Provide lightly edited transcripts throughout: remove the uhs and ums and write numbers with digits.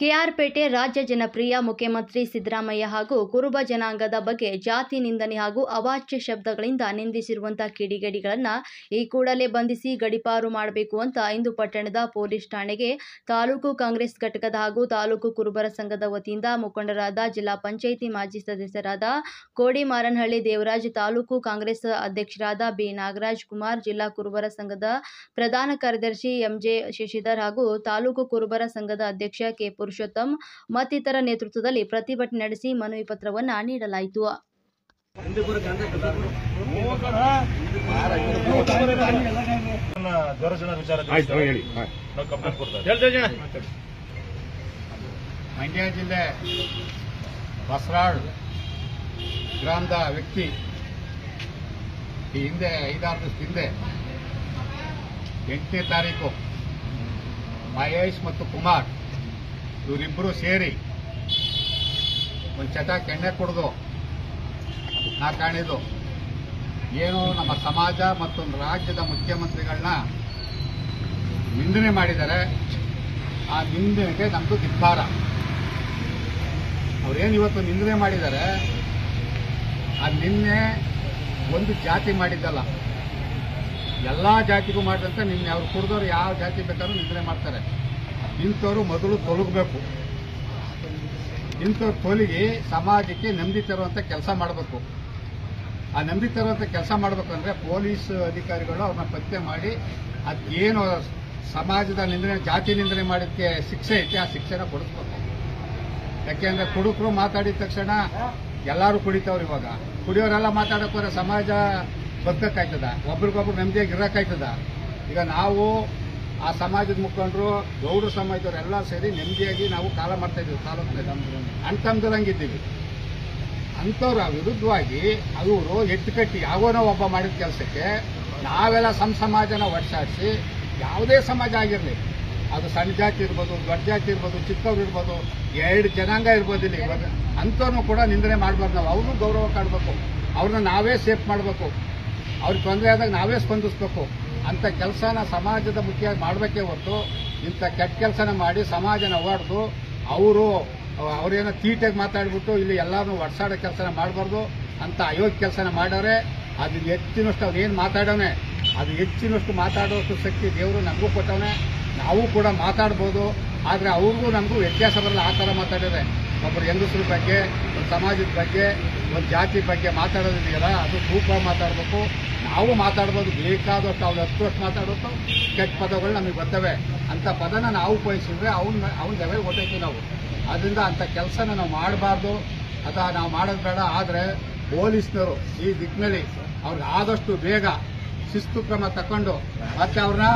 ಕೆಆರ್ಪೇಟೆ ರಾಜ್ಯ ಜನಪ್ರಿಯ ಮುಖ್ಯಮಂತ್ರಿ ಸಿದ್ದರಾಮಯ್ಯ ಹಾಗೂ ಕುರುಬ ಜನಾಂಗದ ಬಗ್ಗೆ ಜಾತಿ ನಿಂದನೆ ಹಾಗೂ ಅವಾಚ್ಯ ಶಬ್ದಗಳಿಂದ ನಿಂದಿಸಿರುವಂತಹ ಕಿಡಿಗೇಡಿಗಳನ್ನು ಈ ಕೂಡಲೇ ಬಂಧಿಸಿ ಗಡೀಪಾರು ಮಾಡಬೇಕು ಅಂತ ಇಂದು ಪಟ್ಟಣದ ಪೊಲೀಸ್ ಠಾಣೆಗೆ ತಾಲೂಕು ಕಾಂಗ್ರೆಸ್ ಘಟಕದ ಹಾಗೂ ತಾಲೂಕು ಕುರುಬರ ಸಂಘದ ವತಿಯಿಂದ ಮುಖಂಡರಾದ ಜಿಲ್ಲಾ ಪಂಚಾಯಿತಿ ಮಾಜಿ ಸದಸ್ಯರಾದ ಕೋಡಿಮಾರನಹಳ್ಳಿ ದೇವರಾಜ್, ತಾಲೂಕು ಕಾಂಗ್ರೆಸ್ ಅಧ್ಯಕ್ಷರಾದ ಬಿ ನಾಗರಾಜ್ ಕುಮಾರ್, ಜಿಲ್ಲಾ ಕುರುಬರ ಸಂಘದ ಪ್ರಧಾನ ಕಾರ್ಯದರ್ಶಿ ಎಂಜೆ ಶಶಿಧರ್ ಹಾಗೂ ತಾಲೂಕು ಕುರುಬರ ಸಂಘದ ಅಧ್ಯಕ್ಷ ಕೆ ಪುರುಷೋತ್ತಮ್ ಮತ್ತಿತರ ನೇತೃತ್ವದಲ್ಲಿ ಪ್ರತಿಭಟನೆ ನಡೆಸಿ ಮನವಿ ಪತ್ರವನ್ನು ನೀಡಲಾಯಿತು. ಮಂಡ್ಯ ಜಿಲ್ಲೆ ಬಸರಾಳ್ ಗ್ರಾಮದ ವ್ಯಕ್ತಿ ಈ ಹಿಂದೆ 5-6 ದಿವಸ ಹಿಂದೆ 8ನೇ ತಾರೀಕು ಮಹೇಶ್ ಮತ್ತು ಕುಮಾರ್ ಇವರಿಬ್ಬರು ಸೇರಿ ಒಂದು ಚಟಾಕ್ ಎಣ್ಣೆ ಕುಡಿದು ನಾ ಕಾಣಿದ್ದು ಏನು ನಮ್ಮ ಸಮಾಜ ಮತ್ತು ರಾಜ್ಯದ ಮುಖ್ಯಮಂತ್ರಿಗಳನ್ನ ನಿಂದನೆ ಮಾಡಿದ್ದಾರೆ. ಆ ನಿಂದನೆಗೆ ನಮ್ಮದು ಧಿಕ್ಕಾರ. ಅವ್ರೇನು ಇವತ್ತು ನಿಂದನೆ ಮಾಡಿದ್ದಾರೆ, ಆ ನಿನ್ನೆ ಒಂದು ಜಾತಿ ಮಾಡಿದ್ದಲ್ಲ, ಎಲ್ಲ ಜಾತಿಗೂ ಮಾಡಿದಂತೆ ನಿನ್ನೆ ಅವ್ರು ಕುಡಿದವ್ರು ಯಾವ ಜಾತಿ ಬೇಕಾದ್ರೂ ನಿಂದನೆ ಮಾಡ್ತಾರೆ. ಇಂಥವ್ರು ಮೊದಲು ತೊಲಗಬೇಕು. ಇಂಥವ್ರು ತೊಲಗಿ ಸಮಾಜಕ್ಕೆ ನೆಮ್ಮದಿ ತರುವಂಥ ಕೆಲಸ ಮಾಡಬೇಕು. ಆ ನೆಮ್ಮದಿ ತರುವಂಥ ಕೆಲಸ ಮಾಡಬೇಕಂದ್ರೆ ಪೊಲೀಸ್ ಅಧಿಕಾರಿಗಳು ಅವ್ರನ್ನ ಪತ್ತೆ ಮಾಡಿ ಅದೇನು ಸಮಾಜದ ನಿಂದನೆ, ಜಾತಿ ನಿಂದನೆ ಮಾಡಿದ್ದಕ್ಕೆ ಶಿಕ್ಷೆ ಐತೆ ಆ ಶಿಕ್ಷೆನ ಕೊಡಿಸ್ಬೇಕು. ಯಾಕೆಂದ್ರೆ ಕುಡುಕರು ಮಾತಾಡಿದ ತಕ್ಷಣ ಎಲ್ಲರೂ ಕುಡಿತಾವ್ರು. ಇವಾಗ ಕುಡಿಯೋರೆಲ್ಲ ಮಾತಾಡೋಕೋದ್ರೆ ಸಮಾಜ ಬದುಕಕ್ಕಾಯ್ತದ? ಒಬ್ರಿಗೊಬ್ರು ನೆಮ್ಮದಿಯಾಗಿ ಇರೋಕ್ಕಾಯ್ತದ? ಈಗ ನಾವು ಆ ಸಮಾಜದ ಮುಖಂಡರು, ಗೌಡ್ರ ಸಮಾಜದವರೆಲ್ಲ ಸೇರಿ ನೆಮ್ಮದಿಯಾಗಿ ನಾವು ಕಾಲ ಮಾಡ್ತಾ ಇದ್ದೀವಿ. ತಾಲೂಕಿನಲ್ಲಿ ಅಣ್ತಂಬದಂಗಿದ್ದೀವಿ. ಅಂಥವ್ರ ವಿರುದ್ಧವಾಗಿ ಅವರು ಎತ್ತುಕಟ್ಟಿ ಯಾವನೋ ಒಬ್ಬ ಮಾಡಿದ ಕೆಲಸಕ್ಕೆ ನಾವೆಲ್ಲ ಸಮಾಜನ ಒಟ್ಟಾಡಿಸಿ, ಯಾವುದೇ ಸಮಾಜ ಆಗಿರಲಿ, ಅದು ಸಣ್ಣ ಜಾತಿ ಇರ್ಬೋದು, ದೊಡ್ಡ ಜಾತಿ ಇರ್ಬೋದು, ಚಿಕ್ಕವ್ರು ಇರ್ಬೋದು, 2 ಜನಾಂಗ ಇರ್ಬೋದು, ಇಲ್ಲಿ ಅಂಥವ್ರನ್ನೂ ಕೂಡ ನಿಂದನೆ ಮಾಡಬಾರ್ದು. ನಾವು ಅವ್ರನ್ನೂ ಗೌರವ ಕಾಡಬೇಕು, ಅವ್ರನ್ನ ನಾವೇ ಸೇಫ್ ಮಾಡಬೇಕು, ಅವ್ರಿಗೆ ತೊಂದರೆ ಆದಾಗ ನಾವೇ ಸ್ಪಂದಿಸಬೇಕು. ಅಂಥ ಕೆಲಸನ ಸಮಾಜದ ಮುಖ್ಯವಾಗಿ ಮಾಡಬೇಕೇ ಹೊರತು ಇಂಥ ಕೆಟ್ಟ ಕೆಲಸನ ಮಾಡಿ ಸಮಾಜನ ಹೊಡೆದು ಅವ್ರೇನೋ ತೀಟಾಗಿ ಮಾತಾಡ್ಬಿಟ್ಟು ಇಲ್ಲಿ ಎಲ್ಲಾರನ್ನೂ ಒಡ್ಸಾಡೋ ಕೆಲಸನ ಮಾಡಬಾರ್ದು. ಅಂತ ಅಯೋಗ್ಯ ಕೆಲಸನ ಮಾಡವ್ರೆ. ಅದು ಹೆಚ್ಚಿನಷ್ಟು ಅವ್ರೇನು ಮಾತಾಡೋನೆ, ಅದು ಹೆಚ್ಚಿನಷ್ಟು ಮಾತಾಡೋಷ್ಟು ಶಕ್ತಿ ದೇವರು ನಮಗೂ ಕೊಟ್ಟವನೆ. ನಾವು ಕೂಡ ಮಾತಾಡ್ಬೋದು, ಆದರೆ ಅವ್ರಿಗೂ ನಮಗೂ ವ್ಯತ್ಯಾಸ ಬರಲ್ಲ. ಆ ಥರ ಮಾತಾಡಿದ್ರೆ ಒಬ್ಬರು ಹೆಂಗಸ್ರ ಬಗ್ಗೆ, ಒಂದು ಸಮಾಜದ ಬಗ್ಗೆ, ಒಂದು ಜಾತಿ ಬಗ್ಗೆ ಮಾತಾಡೋದಿದೆಯಲ್ಲ, ಅದು ತೂಕ ಮಾತಾಡಬೇಕು. ನಾವು ಮಾತಾಡ್ಬೋದು, ಬೇಕಾದಷ್ಟು ಅವ್ರು 10 ವರ್ಷ ಮಾತಾಡೋದು ಕೆಟ್ಟ ಪದಗಳು ನಮಗೆ ಬರ್ತವೆ. ಅಂಥ ಪದನ ನಾವು ಉಪಯೋಗಿಸಿದ್ರೆ ಅವ್ನ ಲೆವೆಲ್ ಹೊಟ್ಟೈತಿ ನಾವು. ಅದರಿಂದ ಅಂಥ ಕೆಲಸನ ನಾವು ಮಾಡಬಾರ್ದು. ನಾವು ಮಾಡೋದು ಬೇಡ. ಆದರೆ ಪೊಲೀಸ್ನವರು ಈ ದಿಕ್ಕಿನಲ್ಲಿ ಅವ್ರಿಗೆ ಆದಷ್ಟು ಬೇಗ ಶಿಸ್ತು ಕ್ರಮ ತಗೊಂಡು ಮತ್ತೆ ಅವ್ರನ್ನ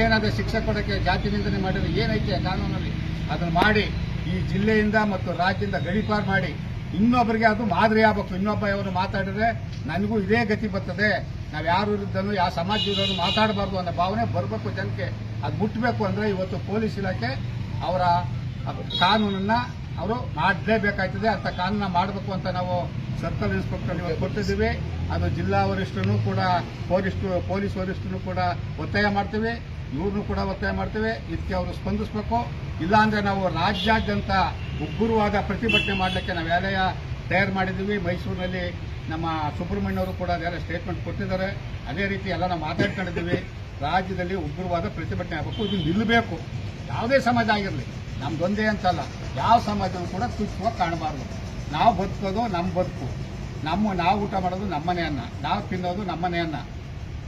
ಏನಾದೆ ಶಿಕ್ಷೆ ಕೊಡೋಕ್ಕೆ, ಜಾತಿ ನಿಂದನೆ ಮಾಡಿದ್ರೆ ಏನೈತೆ ಕಾನೂನಲ್ಲಿ ಅದನ್ನು ಮಾಡಿ ಈ ಜಿಲ್ಲೆಯಿಂದ ಮತ್ತು ರಾಜ್ಯದಿಂದ ಗಡೀಪಾರು ಮಾಡಿ ಇನ್ನೊಬ್ಬರಿಗೆ ಅದು ಮಾದರಿ ಆಗಬೇಕು. ಇನ್ನೊಬ್ಬ ಇವರು ಮಾತಾಡಿದ್ರೆ ನನಗೂ ಇದೇ ಗತಿ ಬರ್ತದೆ, ನಾವು ಯಾರ ವಿರುದ್ಧನೂ ಯಾವ ಸಮಾಜ ವಿರುದ್ಧನೂ ಮಾತಾಡಬಾರ್ದು ಅನ್ನೋ ಭಾವನೆ ಬರಬೇಕು ಜನಕ್ಕೆ. ಅದು ಮುಟ್ಟಬೇಕು ಅಂದರೆ ಇವತ್ತು ಪೊಲೀಸ್ ಇಲಾಖೆ ಅವರ ಕಾನೂನನ್ನ ಅವರು ಮಾಡಲೇಬೇಕಾಗ್ತದೆ. ಅಂತ ಕಾನೂನ ಮಾಡಬೇಕು ಅಂತ ನಾವು ಸರ್ಕಲ್ ಇನ್ಸ್ಪೆಕ್ಟರ್ ಇವತ್ತು ಕೊಟ್ಟಿದ್ದೀವಿ. ಅದು ಜಿಲ್ಲಾ ವರಿಷ್ಠನೂ ಕೂಡ ಪೊಲೀಸ್ ವರಿಷ್ಠನೂ ಕೂಡ ಒತ್ತಾಯ ಮಾಡ್ತೀವಿ, ಇವ್ರನ್ನೂ ಕೂಡ ಒತ್ತಾಯ ಮಾಡ್ತೀವಿ. ಇದಕ್ಕೆ ಅವರು ಸ್ಪಂದಿಸಬೇಕು. ಇಲ್ಲಾಂದ್ರೆ ನಾವು ರಾಜ್ಯಾದ್ಯಂತ ಉಗ್ರವಾದ ಪ್ರತಿಭಟನೆ ಮಾಡಲಿಕ್ಕೆ ನಾವು ತಯಾರು ಮಾಡಿದ್ದೀವಿ. ಮೈಸೂರಿನಲ್ಲಿ ನಮ್ಮ ಸುಬ್ರಹ್ಮಣ್ಯವರು ಕೂಡ ಅದೆಲ್ಲ ಸ್ಟೇಟ್ಮೆಂಟ್ ಕೊಟ್ಟಿದ್ದಾರೆ. ಅದೇ ರೀತಿ ಎಲ್ಲ ನಾವು ಮಾತಾಡ್ಕೊಂಡಿದ್ದೀವಿ. ರಾಜ್ಯದಲ್ಲಿ ಉಗ್ರವಾದ ಪ್ರತಿಭಟನೆ ಆಗಬೇಕು, ಇದು ನಿಲ್ಲಬೇಕು. ಯಾವುದೇ ಸಮಾಜ ಆಗಿರಲಿ, ನಮ್ದೊಂದೇ ಅಂತಲ್ಲ, ಯಾವ ಸಮಾಜನೂ ಕೂಡ ತುಚ್ಛವಾಗಿ ಕಾಣಬಾರ್ದು. ನಾವು ಬದುಕೋದು ನಮ್ಮ ಬದುಕು, ನಾವು ಊಟ ಮಾಡೋದು ನಮ್ಮನೆ ಅನ್ನ, ನಾವು ತಿನ್ನೋದು ನಮ್ಮನೆ ಅನ್ನ.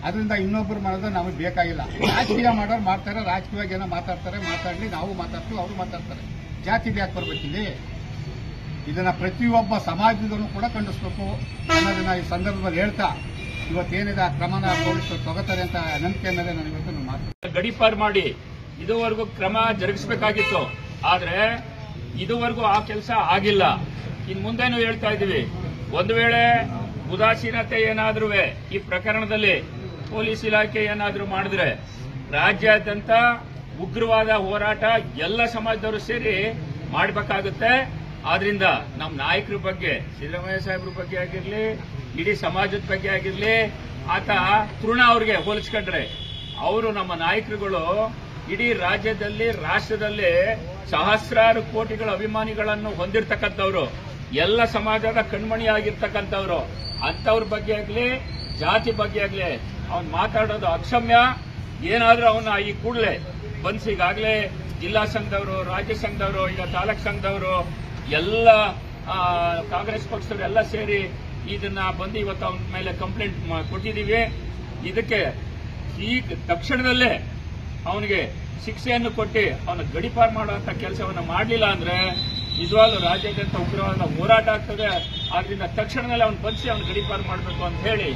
ಅದರಿಂದ ಇನ್ನೊಬ್ಬರು ಮಾಡೋದು ನಮಗೆ ಬೇಕಾಗಿಲ್ಲ. ರಾಜಕೀಯ ಮಾಡೋರು ಮಾಡ್ತಾರೆ, ರಾಜಕೀಯವಾಗಿ ಏನೋ ಮಾತಾಡಲಿ, ನಾವು ಮಾತಾಡ್ತೀವಿ, ಅವರು ಮಾತಾಡ್ತಾರೆ. ಜಾತಿಗೆ ಯಾಕೆ ಬರ್ಬೇಕಿಲ್ಲಿ? ಇದನ್ನ ಪ್ರತಿಯೊಬ್ಬ ಸಮಾಜದಲ್ಲೂ ಕೂಡ ಖಂಡಿಸಬೇಕು ಅನ್ನೋದನ್ನ ಈ ಸಂದರ್ಭದಲ್ಲಿ ಹೇಳ್ತಾ, ಇವತ್ತೇನಿದೆ ಆ ಕ್ರಮನ ಪೊಲೀಸರು ತಗೋತಾರೆ ಅಂತ ನಂಬಿಕೆ ಮೇಲೆ ನಾನು ಇವತ್ತು ಮಾತು ಗಡೀಪಾರು ಮಾಡಿ ಇದುವರೆಗೂ ಕ್ರಮ ಜರುಗಿಸಬೇಕಾಗಿತ್ತು. ಆದ್ರೆ ಇದುವರೆಗೂ ಆ ಕೆಲಸ ಆಗಿಲ್ಲ. ಇನ್ ಮುಂದೇನು ಹೇಳ್ತಾ ಇದ್ದೀವಿ, ಒಂದು ವೇಳೆ ಉದಾಸೀನತೆ ಏನಾದ್ರೂ ಈ ಪ್ರಕರಣದಲ್ಲಿ ಪೊಲೀಸ್ ಇಲಾಖೆ ಏನಾದ್ರೂ ಮಾಡಿದ್ರೆ ರಾಜ್ಯಾದ್ಯಂತ ಉಗ್ರವಾದ ಹೋರಾಟ ಎಲ್ಲ ಸಮಾಜದವರು ಸೇರಿ ಮಾಡಬೇಕಾಗುತ್ತೆ. ಆದ್ರಿಂದ ನಮ್ಮ ನಾಯಕರ ಬಗ್ಗೆ, ಸಿದ್ದರಾಮಯ್ಯ ಸಾಹೇಬ್ರ ಬಗ್ಗೆ ಆಗಿರ್ಲಿ, ಇಡೀ ಸಮಾಜದ ಬಗ್ಗೆ ಆಗಿರ್ಲಿ, ಆತ ತೃಣ ಅವ್ರಿಗೆ ಹೋಲಿಸ್ಕೊಂಡ್ರೆ ಅವರು ನಮ್ಮ ನಾಯಕರುಗಳು ಇಡೀ ರಾಜ್ಯದಲ್ಲಿ ರಾಷ್ಟ್ರದಲ್ಲಿ ಸಹಸ್ರಾರು ಕೋಟಿಗಳ ಅಭಿಮಾನಿಗಳನ್ನು ಹೊಂದಿರತಕ್ಕಂಥವ್ರು, ಎಲ್ಲ ಸಮಾಜದ ಕಣ್ಮಣಿಯಾಗಿರ್ತಕ್ಕಂಥವ್ರು. ಅಂಥವ್ರ ಬಗ್ಗೆ ಆಗಲಿ ಜಾತಿ ಬಗ್ಗೆ ಆಗಲಿ ಅವ್ನು ಮಾತಾಡೋದು ಅಕ್ಷಮ್ಯ. ಏನಾದ್ರೂ ಅವನ್ನ ಈ ಕೂಡಲೇ ಬಂದ್ಸಿ, ಈಗಾಗಲೇ ಜಿಲ್ಲಾ ಸಂಘದವರು, ರಾಜ್ಯ ಸಂಘದವರು, ಈಗ ತಾಲೂಕ್ ಸಂಘದವರು ಎಲ್ಲ ಕಾಂಗ್ರೆಸ್ ಪಕ್ಷದವರು ಎಲ್ಲ ಸೇರಿ ಇದನ್ನ ಬಂದು ಇವತ್ತು ಅವನ ಮೇಲೆ ಕಂಪ್ಲೇಂಟ್ ಕೊಟ್ಟಿದ್ದೀವಿ. ಇದಕ್ಕೆ ಈ ತಕ್ಷಣದಲ್ಲೇ ಅವನಿಗೆ ಶಿಕ್ಷೆಯನ್ನು ಕೊಟ್ಟು ಅವನ ಗಡೀಪಾರು ಮಾಡುವಂತ ಕೆಲಸವನ್ನು ಮಾಡಲಿಲ್ಲ ಅಂದ್ರೆ ನಿಜವಾಗ್ಲೂ ರಾಜ್ಯಾದ್ಯಂತ ಉಗ್ರವಾದ ಹೋರಾಟ ಆಗ್ತದೆ. ಆದ್ರಿಂದ ತಕ್ಷಣದಲ್ಲೇ ಅವನು ಬಂಧಿಸಿ ಅವನು ಗಡೀಪಾರು ಮಾಡಬೇಕು ಅಂತ ಹೇಳಿ